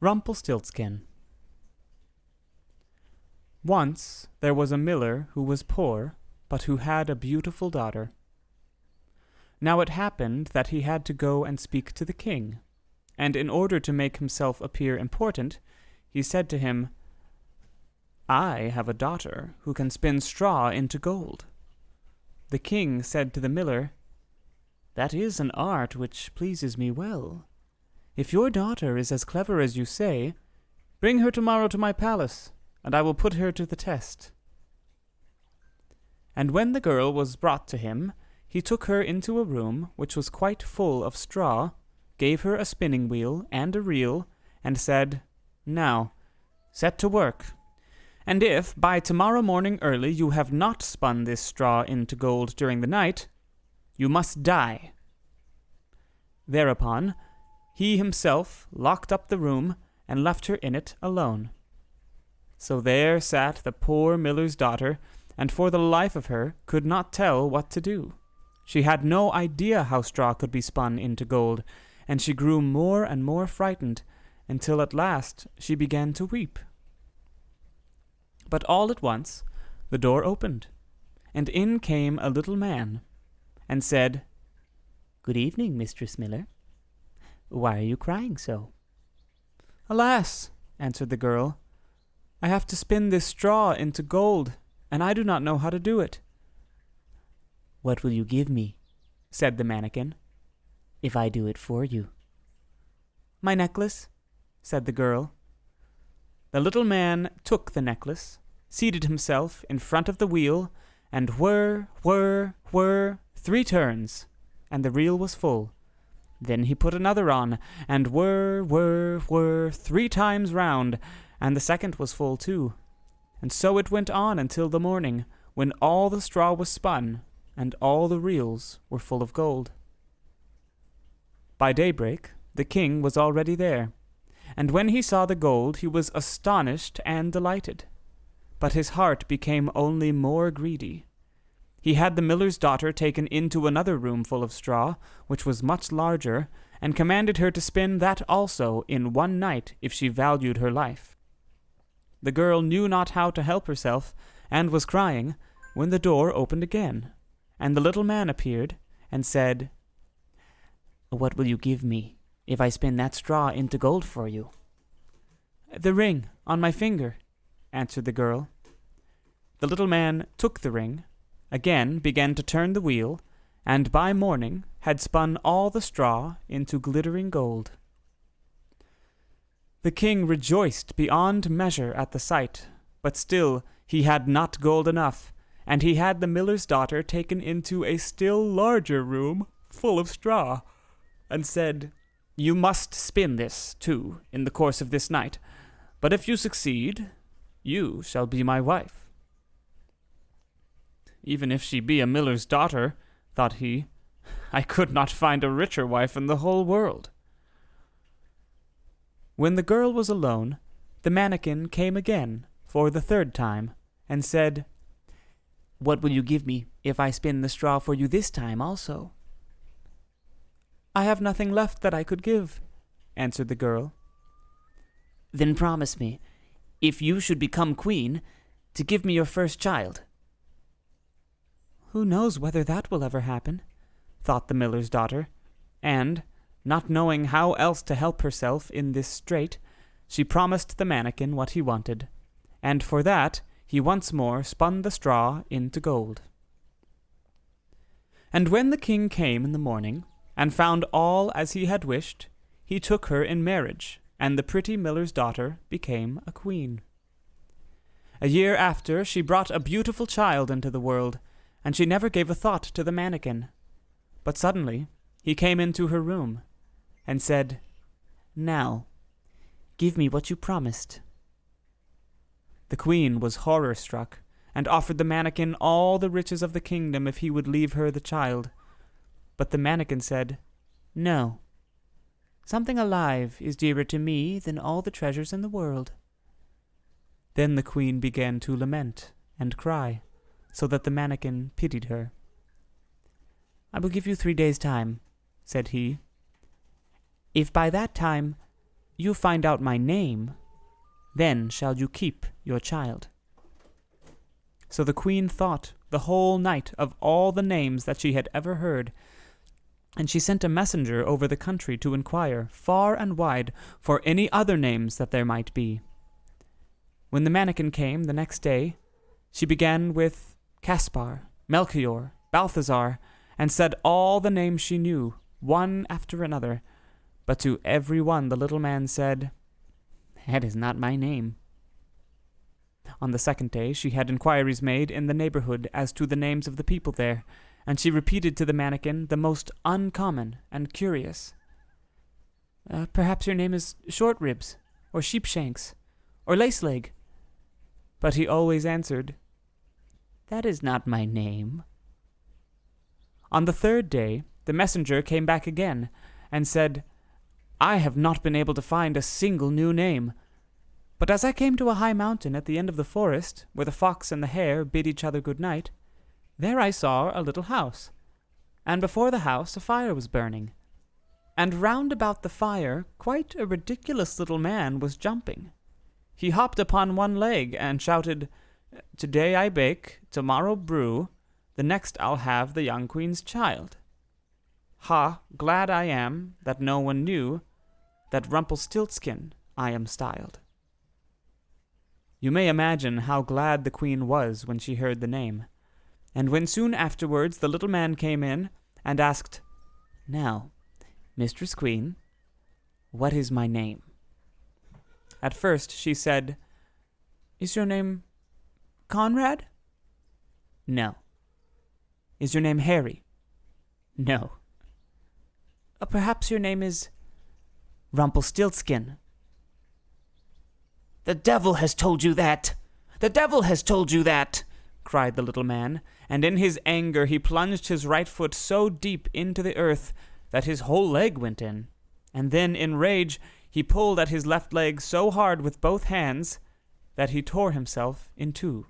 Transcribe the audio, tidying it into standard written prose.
Rumpelstiltskin. Once there was a miller who was poor, but who had a beautiful daughter. Now it happened that he had to go and speak to the king, and in order to make himself appear important, he said to him, "I have a daughter who can spin straw into gold." The king said to the miller, "That is an art which pleases me well. If your daughter is as clever as you say, bring her tomorrow to my palace, and I will put her to the test." And when the girl was brought to him, he took her into a room which was quite full of straw, gave her a spinning wheel and a reel, and said, "Now, set to work. And if by tomorrow morning early you have not spun this straw into gold during the night, you must die." Thereupon, he himself locked up the room and left her in it alone. So there sat the poor miller's daughter, and for the life of her could not tell what to do. She had no idea how straw could be spun into gold, and she grew more and more frightened, until at last she began to weep. But all at once the door opened, and in came a little man, and said, "Good evening, Mistress Miller. Why are you crying so?" "Alas," answered the girl, "I have to spin this straw into gold, and I do not know how to do it." "What will you give me," said the mannikin, "if I do it for you?" "My necklace," said the girl. The little man took the necklace, seated himself in front of the wheel, and whir, whir, whir, 3 turns, and the reel was full. Then he put another on, and whir, whir, whir, 3 times round, and the second was full too. And so it went on until the morning, when all the straw was spun, and all the reels were full of gold. By daybreak the king was already there, and when he saw the gold he was astonished and delighted. But his heart became only more greedy. He had the miller's daughter taken into another room full of straw, which was much larger, and commanded her to spin that also in one night if she valued her life. The girl knew not how to help herself, and was crying, when the door opened again, and the little man appeared, and said, "What will you give me if I spin that straw into gold for you?" "The ring on my finger," answered the girl. The little man took the ring, again began to turn the wheel, and by morning had spun all the straw into glittering gold. The king rejoiced beyond measure at the sight, but still he had not gold enough, and he had the miller's daughter taken into a still larger room full of straw, and said, "You must spin this, too, in the course of this night, but if you succeed, you shall be my wife." "Even if she be a miller's daughter," thought he, "I could not find a richer wife in the whole world." When the girl was alone, the mannikin came again, for the 3rd time, and said, "What will you give me if I spin the straw for you this time also?" "I have nothing left that I could give," answered the girl. "Then promise me, if you should become queen, to give me your first child." "Who knows whether that will ever happen?" thought the miller's daughter, and, not knowing how else to help herself in this strait, she promised the mannikin what he wanted, and for that he once more spun the straw into gold. And when the king came in the morning, and found all as he had wished, he took her in marriage, and the pretty miller's daughter became a queen. A year after she brought a beautiful child into the world, and she never gave a thought to the mannikin. But suddenly he came into her room, and said, "Now, give me what you promised." The queen was horror-struck, and offered the mannikin all the riches of the kingdom if he would leave her the child. But the mannikin said, "No. Something alive is dearer to me than all the treasures in the world." Then the queen began to lament and cry, so that the mannikin pitied her. "I will give you 3 days' time," said he. "If by that time you find out my name, then shall you keep your child." So the queen thought the whole night of all the names that she had ever heard, and she sent a messenger over the country to inquire far and wide for any other names that there might be. When the mannikin came the next day, she began with Caspar, Melchior, Balthazar, and said all the names she knew, one after another. But to every one the little man said, "That is not my name." On the second day she had inquiries made in the neighborhood as to the names of the people there, and she repeated to the mannikin the most uncommon and curious. "Perhaps your name is Short Ribs, or Sheepshanks, or Laceleg." But he always answered, "That is not my name." On the third day the messenger came back again, and said, "I have not been able to find a single new name. But as I came to a high mountain at the end of the forest, where the fox and the hare bid each other good night, there I saw a little house, and before the house a fire was burning, and round about the fire quite a ridiculous little man was jumping. He hopped upon one leg and shouted, 'Today I bake, tomorrow brew, the next I'll have the young queen's child. Ha, glad I am that no one knew that Rumpelstiltskin I am styled.'" You may imagine how glad the queen was when she heard the name. And when soon afterwards the little man came in and asked, "Now, Mistress Queen, what is my name?" At first she said, "Is your name Conrad?" "No." "Is your name Harry?" "No." "Perhaps your name is Rumpelstiltskin?" "The devil has told you that! The devil has told you that!" cried the little man, and in his anger he plunged his right foot so deep into the earth that his whole leg went in, and then in rage he pulled at his left leg so hard with both hands that he tore himself in two.